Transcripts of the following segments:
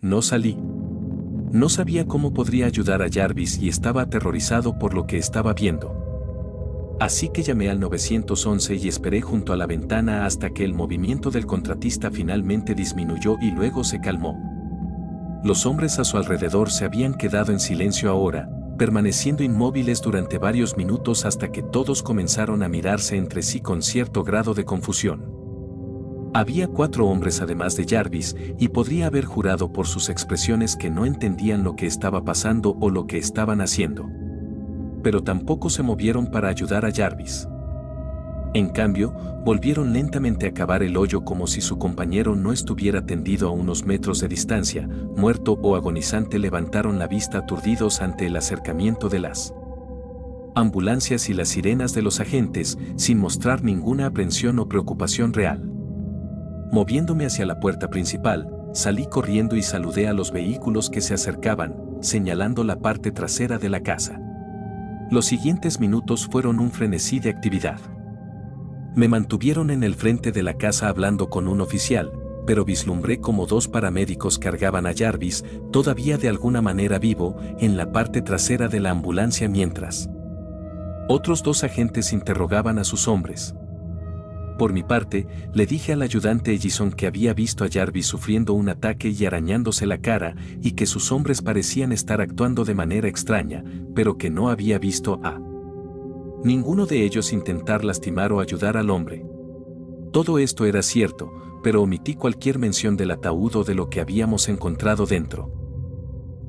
No salí. No sabía cómo podría ayudar a Jarvis y estaba aterrorizado por lo que estaba viendo. Así que llamé al 911 y esperé junto a la ventana hasta que el movimiento del contratista finalmente disminuyó y luego se calmó. Los hombres a su alrededor se habían quedado en silencio ahora, permaneciendo inmóviles durante varios minutos hasta que todos comenzaron a mirarse entre sí con cierto grado de confusión. Había 4 hombres además de Jarvis, y podría haber jurado por sus expresiones que no entendían lo que estaba pasando o lo que estaban haciendo. Pero tampoco se movieron para ayudar a Jarvis. En cambio, volvieron lentamente a cavar el hoyo como si su compañero no estuviera tendido a unos metros de distancia, muerto o agonizante. Levantaron la vista aturdidos ante el acercamiento de las ambulancias y las sirenas de los agentes, sin mostrar ninguna aprensión o preocupación real. Moviéndome hacia la puerta principal, salí corriendo y saludé a los vehículos que se acercaban, señalando la parte trasera de la casa. Los siguientes minutos fueron un frenesí de actividad. Me mantuvieron en el frente de la casa hablando con un oficial, pero vislumbré como 2 paramédicos cargaban a Jarvis, todavía de alguna manera vivo, en la parte trasera de la ambulancia mientras otros 2 agentes interrogaban a sus hombres. Por mi parte, le dije al ayudante Ellison que había visto a Jarvis sufriendo un ataque y arañándose la cara y que sus hombres parecían estar actuando de manera extraña, pero que no había visto a ninguno de ellos intentar lastimar o ayudar al hombre. Todo esto era cierto, pero omití cualquier mención del ataúd o de lo que habíamos encontrado dentro.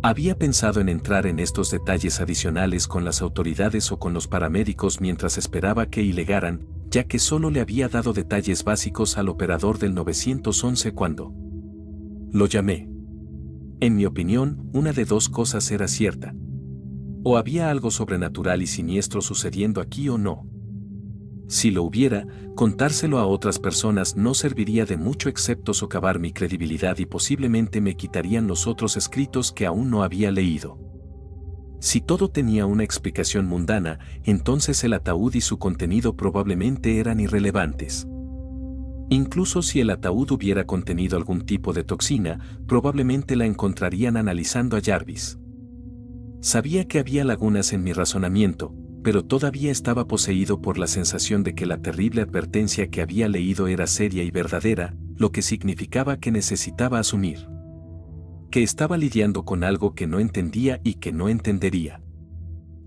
Había pensado en entrar en estos detalles adicionales con las autoridades o con los paramédicos mientras esperaba que llegaran, ya que solo le había dado detalles básicos al operador del 911 cuando lo llamé. En mi opinión, una de 2 cosas era cierta. O había algo sobrenatural y siniestro sucediendo aquí o no. Si lo hubiera, contárselo a otras personas no serviría de mucho excepto socavar mi credibilidad y posiblemente me quitarían los otros escritos que aún no había leído. Si todo tenía una explicación mundana, entonces el ataúd y su contenido probablemente eran irrelevantes. Incluso si el ataúd hubiera contenido algún tipo de toxina, probablemente la encontrarían analizando a Jarvis. Sabía que había lagunas en mi razonamiento, pero todavía estaba poseído por la sensación de que la terrible advertencia que había leído era seria y verdadera, lo que significaba que necesitaba asumir que estaba lidiando con algo que no entendía y que no entendería.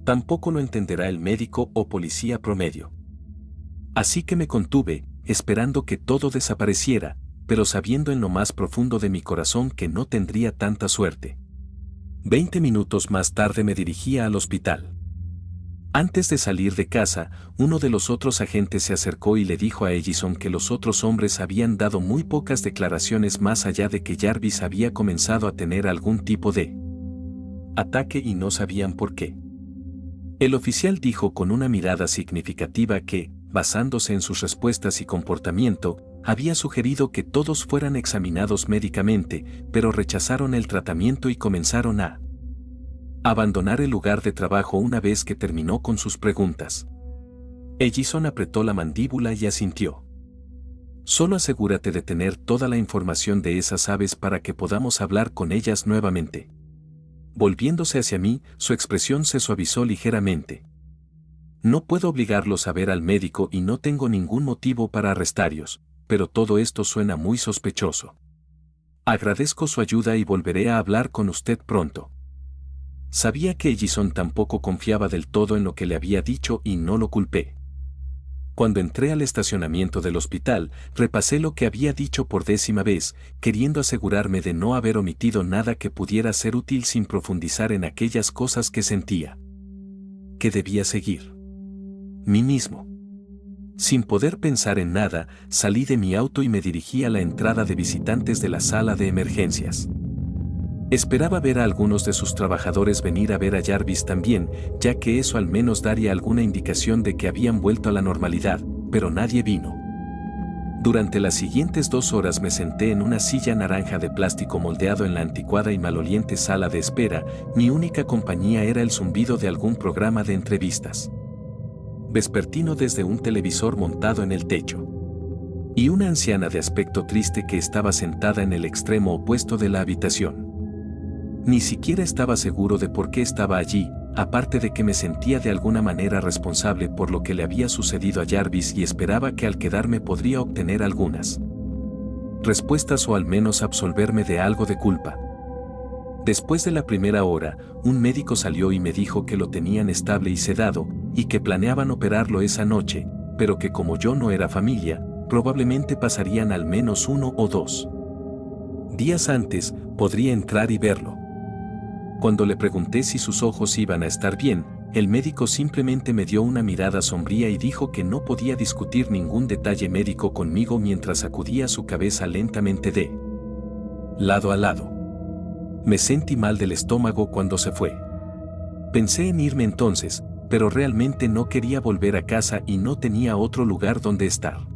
Tampoco lo entenderá el médico o policía promedio. Así que me contuve, esperando que todo desapareciera, pero sabiendo en lo más profundo de mi corazón que no tendría tanta suerte. 20 minutos más tarde me dirigía al hospital. Antes de salir de casa, uno de los otros agentes se acercó y le dijo a Ellison que los otros hombres habían dado muy pocas declaraciones más allá de que Jarvis había comenzado a tener algún tipo de ataque y no sabían por qué. El oficial dijo con una mirada significativa que, basándose en sus respuestas y comportamiento, había sugerido que todos fueran examinados médicamente, pero rechazaron el tratamiento y comenzaron a abandonar el lugar de trabajo una vez que terminó con sus preguntas. Ellison apretó la mandíbula y asintió. Solo asegúrate de tener toda la información de esas aves para que podamos hablar con ellas nuevamente. Volviéndose hacia mí, su expresión se suavizó ligeramente. No puedo obligarlos a ver al médico y no tengo ningún motivo para arrestarlos, pero todo esto suena muy sospechoso. Agradezco su ayuda y volveré a hablar con usted pronto. Sabía que Ellison tampoco confiaba del todo en lo que le había dicho y no lo culpé. Cuando entré al estacionamiento del hospital, repasé lo que había dicho por 10ª vez, queriendo asegurarme de no haber omitido nada que pudiera ser útil sin profundizar en aquellas cosas que sentía que debía seguir. Mí mismo. Sin poder pensar en nada, salí de mi auto y me dirigí a la entrada de visitantes de la sala de emergencias. Esperaba ver a algunos de sus trabajadores venir a ver a Jarvis también, ya que eso al menos daría alguna indicación de que habían vuelto a la normalidad, pero nadie vino. Durante las siguientes 2 horas me senté en una silla naranja de plástico moldeado en la anticuada y maloliente sala de espera. Mi única compañía era el zumbido de algún programa de entrevistas vespertino desde un televisor montado en el techo. Y una anciana de aspecto triste que estaba sentada en el extremo opuesto de la habitación. Ni siquiera estaba seguro de por qué estaba allí, aparte de que me sentía de alguna manera responsable por lo que le había sucedido a Jarvis y esperaba que al quedarme podría obtener algunas respuestas o al menos absolverme de algo de culpa. Después de la primera hora, un médico salió y me dijo que lo tenían estable y sedado, y que planeaban operarlo esa noche, pero que como yo no era familia, probablemente pasarían al menos 1 o 2 días antes, podría entrar y verlo. Cuando le pregunté si sus ojos iban a estar bien, el médico simplemente me dio una mirada sombría y dijo que no podía discutir ningún detalle médico conmigo mientras sacudía su cabeza lentamente de lado a lado. Me sentí mal del estómago cuando se fue. Pensé en irme entonces, pero realmente no quería volver a casa y no tenía otro lugar donde estar.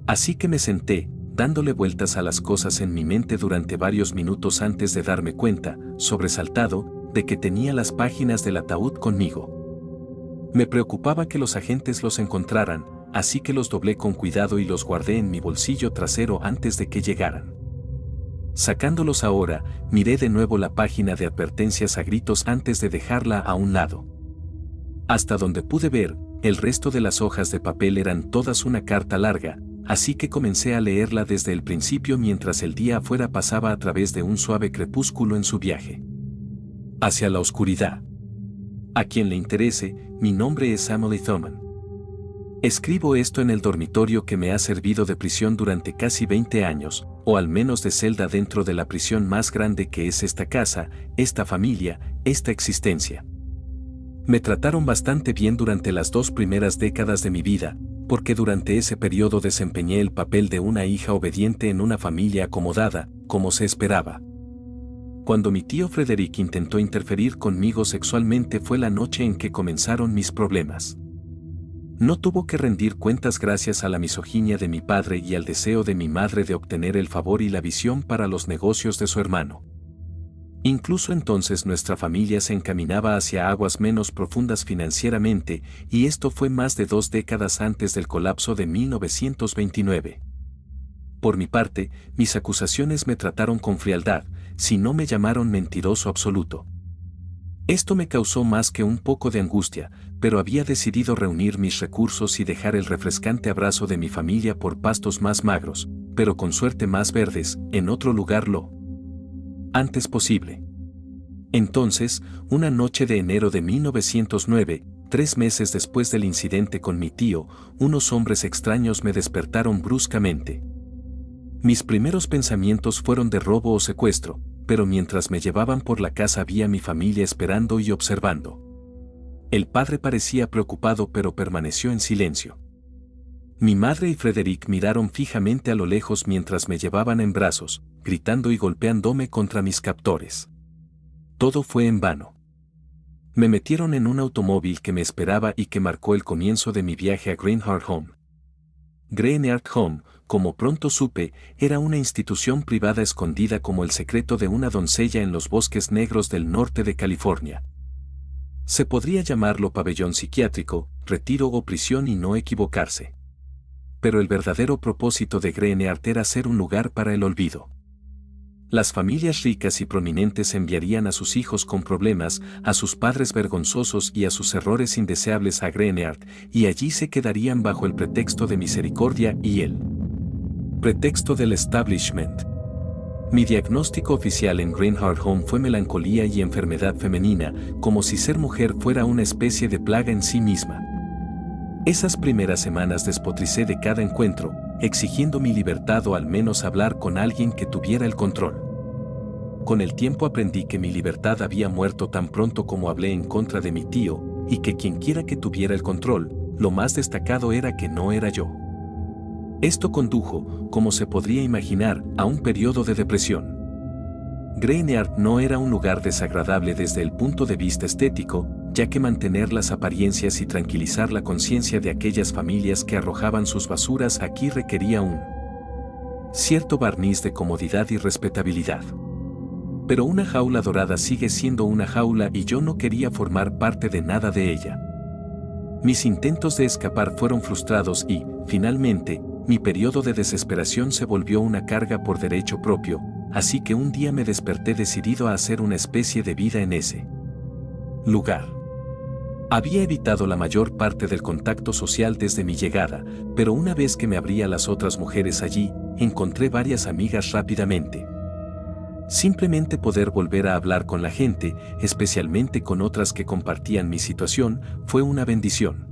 Así que me senté, dándole vueltas a las cosas en mi mente durante varios minutos antes de darme cuenta, sobresaltado, de que tenía las páginas del ataúd conmigo. Me preocupaba que los agentes los encontraran, así que los doblé con cuidado y los guardé en mi bolsillo trasero antes de que llegaran. Sacándolos ahora, miré de nuevo la página de advertencias a gritos antes de dejarla a un lado. Hasta donde pude ver, el resto de las hojas de papel eran todas una carta larga, así que comencé a leerla desde el principio mientras el día afuera pasaba a través de un suave crepúsculo en su viaje hacia la oscuridad. A quien le interese, mi nombre es Emily Thoman. Escribo esto en el dormitorio que me ha servido de prisión durante casi 20 años, o al menos de celda dentro de la prisión más grande que es esta casa, esta familia, esta existencia. Me trataron bastante bien durante las 2 primeras décadas de mi vida, porque durante ese periodo desempeñé el papel de una hija obediente en una familia acomodada, como se esperaba. Cuando mi tío Frederick intentó interferir conmigo sexualmente fue la noche en que comenzaron mis problemas. No tuvo que rendir cuentas gracias a la misoginia de mi padre y al deseo de mi madre de obtener el favor y la visión para los negocios de su hermano. Incluso entonces nuestra familia se encaminaba hacia aguas menos profundas financieramente, y esto fue más de 2 décadas antes del colapso de 1929. Por mi parte, mis acusaciones me trataron con frialdad, si no me llamaron mentiroso absoluto. Esto me causó más que un poco de angustia, pero había decidido reunir mis recursos y dejar el refrescante abrazo de mi familia por pastos más magros, pero con suerte más verdes, en otro lugar lo antes posible. Entonces, una noche de enero de 1909, 3 meses después del incidente con mi tío, unos hombres extraños me despertaron bruscamente. Mis primeros pensamientos fueron de robo o secuestro, pero mientras me llevaban por la casa vi a mi familia esperando y observando. El padre parecía preocupado pero permaneció en silencio. Mi madre y Frederick miraron fijamente a lo lejos mientras me llevaban en brazos, gritando y golpeándome contra mis captores. Todo fue en vano. Me metieron en un automóvil que me esperaba y que marcó el comienzo de mi viaje a Greenheart Home. Greenheart Home, como pronto supe, era una institución privada escondida como el secreto de una doncella en los bosques negros del norte de California. Se podría llamarlo pabellón psiquiátrico, retiro o prisión y no equivocarse. Pero el verdadero propósito de Greenheart era ser un lugar para el olvido. Las familias ricas y prominentes enviarían a sus hijos con problemas, a sus padres vergonzosos y a sus errores indeseables a Greenheart, y allí se quedarían bajo el pretexto de misericordia y el pretexto del establishment. Mi diagnóstico oficial en Greenheart Home fue melancolía y enfermedad femenina, como si ser mujer fuera una especie de plaga en sí misma. Esas primeras semanas despotricé de cada encuentro, exigiendo mi libertad o al menos hablar con alguien que tuviera el control. Con el tiempo aprendí que mi libertad había muerto tan pronto como hablé en contra de mi tío, y que quienquiera que tuviera el control, lo más destacado era que no era yo. Esto condujo, como se podría imaginar, a un periodo de depresión. Greenheart no era un lugar desagradable desde el punto de vista estético, ya que mantener las apariencias y tranquilizar la conciencia de aquellas familias que arrojaban sus basuras aquí requería un cierto barniz de comodidad y respetabilidad. Pero una jaula dorada sigue siendo una jaula y yo no quería formar parte de nada de ella. Mis intentos de escapar fueron frustrados y, finalmente, mi periodo de desesperación se volvió una carga por derecho propio, así que un día me desperté decidido a hacer una especie de vida en ese lugar. Había evitado la mayor parte del contacto social desde mi llegada, pero una vez que me abrí a las otras mujeres allí, encontré varias amigas rápidamente. Simplemente poder volver a hablar con la gente, especialmente con otras que compartían mi situación, fue una bendición.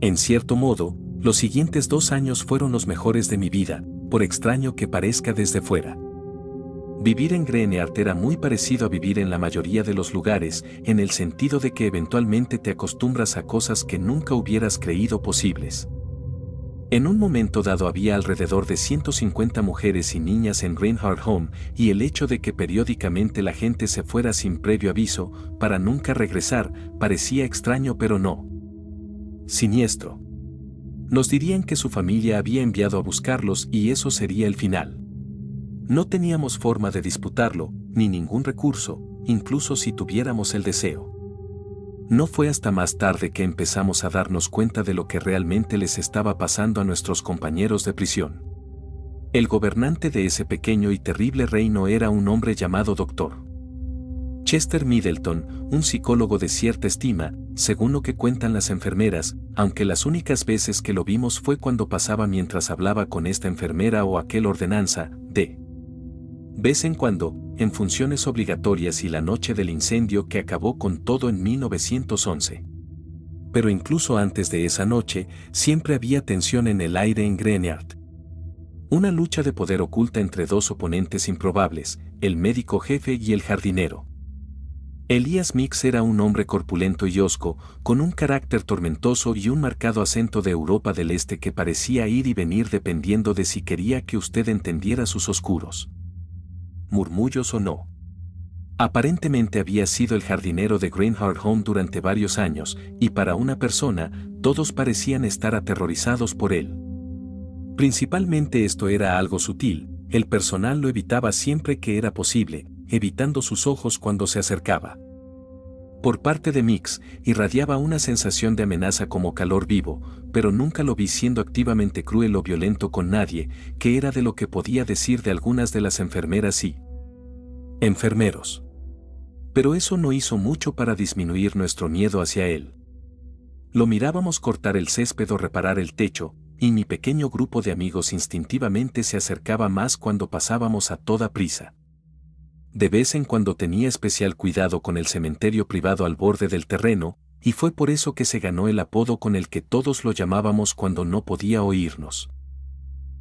En cierto modo, los siguientes 2 años fueron los mejores de mi vida, por extraño que parezca desde fuera. Vivir en Greeneart era muy parecido a vivir en la mayoría de los lugares, en el sentido de que eventualmente te acostumbras a cosas que nunca hubieras creído posibles. En un momento dado había alrededor de 150 mujeres y niñas en Greeneart Home, y el hecho de que periódicamente la gente se fuera sin previo aviso, para nunca regresar, parecía extraño pero no siniestro. Nos dirían que su familia había enviado a buscarlos y eso sería el final. No teníamos forma de disputarlo, ni ningún recurso, incluso si tuviéramos el deseo. No fue hasta más tarde que empezamos a darnos cuenta de lo que realmente les estaba pasando a nuestros compañeros de prisión. El gobernante de ese pequeño y terrible reino era un hombre llamado Dr. Chester Middleton, un psicólogo de cierta estima, según lo que cuentan las enfermeras, aunque las únicas veces que lo vimos fue cuando pasaba mientras hablaba con esta enfermera o aquel ordenanza, de vez en cuando, en funciones obligatorias y la noche del incendio que acabó con todo en 1911. Pero incluso antes de esa noche, siempre había tensión en el aire en Greeneart. Una lucha de poder oculta entre dos oponentes improbables, el médico jefe y el jardinero. Elias Mix era un hombre corpulento y hosco, con un carácter tormentoso y un marcado acento de Europa del Este que parecía ir y venir dependiendo de si quería que usted entendiera sus oscuros murmullos o no. Aparentemente había sido el jardinero de Greeneart Home durante varios años, y para una persona, todos parecían estar aterrorizados por él. Principalmente esto era algo sutil, el personal lo evitaba siempre que era posible, evitando sus ojos cuando se acercaba. Por parte de Mix, irradiaba una sensación de amenaza como calor vivo, pero nunca lo vi siendo activamente cruel o violento con nadie, que era de lo que podía decir de algunas de las enfermeras y enfermeros. Pero eso no hizo mucho para disminuir nuestro miedo hacia él. Lo mirábamos cortar el césped o reparar el techo, y mi pequeño grupo de amigos instintivamente se acercaba más cuando pasábamos a toda prisa. De vez en cuando tenía especial cuidado con el cementerio privado al borde del terreno, y fue por eso que se ganó el apodo con el que todos lo llamábamos cuando no podía oírnos.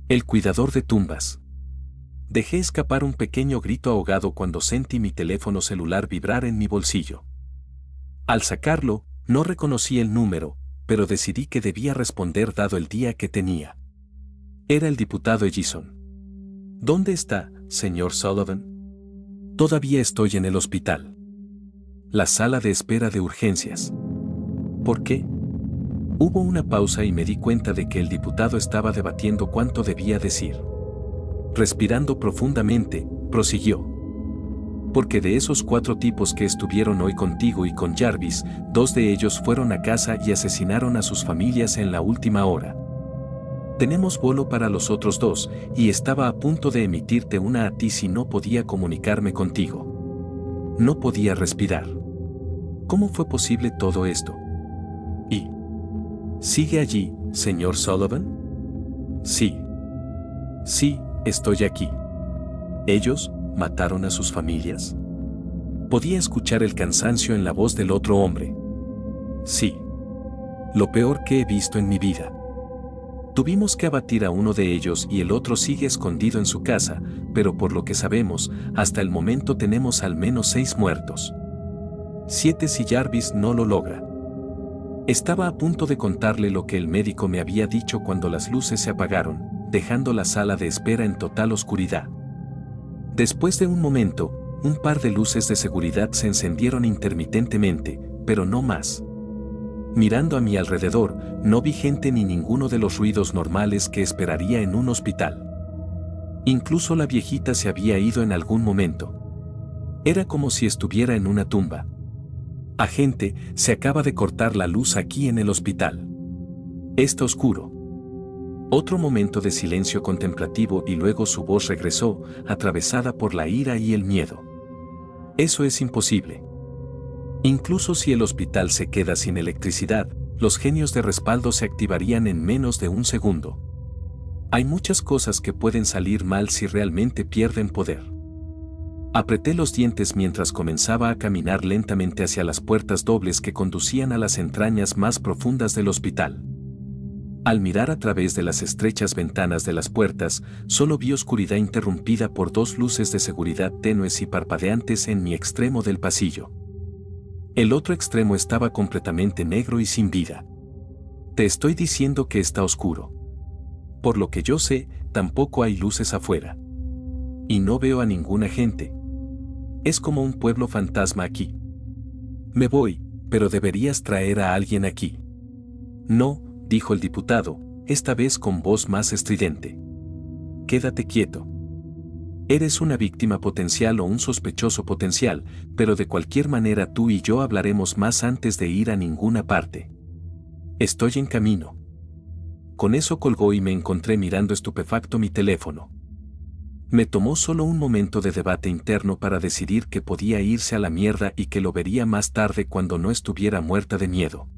El cuidador de tumbas. Dejé escapar un pequeño grito ahogado cuando sentí mi teléfono celular vibrar en mi bolsillo. Al sacarlo, no reconocí el número, pero decidí que debía responder dado el día que tenía. Era el diputado Ellison. ¿Dónde está, señor Sullivan? Todavía estoy en el hospital. La sala de espera de urgencias. ¿Por qué? Hubo una pausa y me di cuenta de que el diputado estaba debatiendo cuánto debía decir. Respirando profundamente, prosiguió. Porque de esos 4 tipos que estuvieron hoy contigo y con Jarvis, 2 de ellos fueron a casa y asesinaron a sus familias en la última hora. Tenemos vuelo para los otros 2, y estaba a punto de emitirte una a ti si no podía comunicarme contigo. No podía respirar. ¿Cómo fue posible todo esto? ¿Y sigue allí, señor Sullivan? Sí. Sí, estoy aquí. ¿Ellos mataron a sus familias? Podía escuchar el cansancio en la voz del otro hombre. Sí. Lo peor que he visto en mi vida. Tuvimos que abatir a uno de ellos y el otro sigue escondido en su casa, pero por lo que sabemos, hasta el momento tenemos al menos 6 muertos. 7 si Jarvis no lo logra. Estaba a punto de contarle lo que el médico me había dicho cuando las luces se apagaron, dejando la sala de espera en total oscuridad. Después de un momento, un par de luces de seguridad se encendieron intermitentemente, pero no más. Mirando a mi alrededor, no vi gente ni ninguno de los ruidos normales que esperaría en un hospital. Incluso la viejita se había ido en algún momento. Era como si estuviera en una tumba. Agente, se acaba de cortar la luz aquí en el hospital. Está oscuro. Otro momento de silencio contemplativo y luego su voz regresó, atravesada por la ira y el miedo. Eso es imposible. Incluso si el hospital se queda sin electricidad, los genios de respaldo se activarían en menos de un segundo. Hay muchas cosas que pueden salir mal si realmente pierden poder. Apreté los dientes mientras comenzaba a caminar lentamente hacia las puertas dobles que conducían a las entrañas más profundas del hospital. Al mirar a través de las estrechas ventanas de las puertas, solo vi oscuridad interrumpida por dos luces de seguridad tenues y parpadeantes en mi extremo del pasillo. El otro extremo estaba completamente negro y sin vida. Te estoy diciendo que está oscuro. Por lo que yo sé, tampoco hay luces afuera. Y no veo a ninguna gente. Es como un pueblo fantasma aquí. Me voy, pero deberías traer a alguien aquí. No, dijo el diputado, esta vez con voz más estridente. Quédate quieto. Eres una víctima potencial o un sospechoso potencial, pero de cualquier manera tú y yo hablaremos más antes de ir a ninguna parte. Estoy en camino. Con eso colgó y me encontré mirando estupefacto mi teléfono. Me tomó solo un momento de debate interno para decidir que podía irse a la mierda y que lo vería más tarde cuando no estuviera muerta de miedo.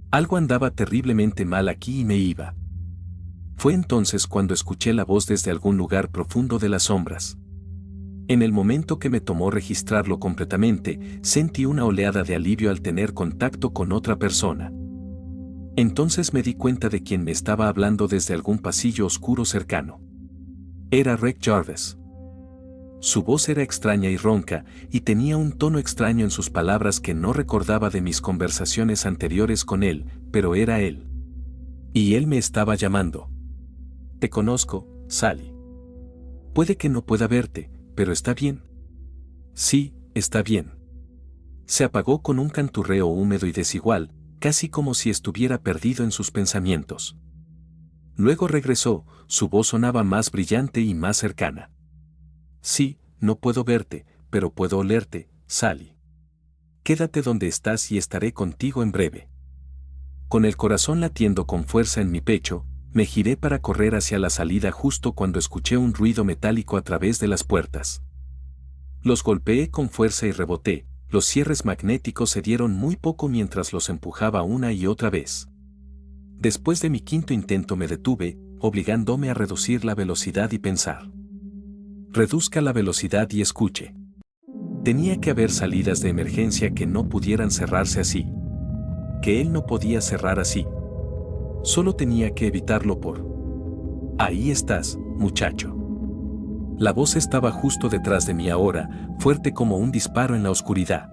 Algo andaba terriblemente mal aquí y me iba. Fue entonces cuando escuché la voz desde algún lugar profundo de las sombras. En el momento que me tomó registrarlo completamente, sentí una oleada de alivio al tener contacto con otra persona. Entonces me di cuenta de quien me estaba hablando desde algún pasillo oscuro cercano. Era Rick Jarvis. Su voz era extraña y ronca, y tenía un tono extraño en sus palabras que no recordaba de mis conversaciones anteriores con él, pero era él. Y él me estaba llamando. Te conozco, Sally. Puede que no pueda verte, pero está bien. Sí, está bien. Se apagó con un canturreo húmedo y desigual, casi como si estuviera perdido en sus pensamientos. Luego regresó, su voz sonaba más brillante y más cercana. Sí, no puedo verte, pero puedo olerte, Sally. Quédate donde estás y estaré contigo en breve. Con el corazón latiendo con fuerza en mi pecho, me giré para correr hacia la salida justo cuando escuché un ruido metálico a través de las puertas. Los golpeé con fuerza y reboté, los cierres magnéticos se dieron muy poco mientras los empujaba una y otra vez. Después de mi quinto intento me detuve, obligándome a reducir la velocidad y pensar. Reduzca la velocidad y escuche. Tenía que haber salidas de emergencia que no pudieran cerrarse así. Que él no podía cerrar así. Solo tenía que evitarlo por... Ahí estás, muchacho. La voz estaba justo detrás de mí ahora, fuerte como un disparo en la oscuridad.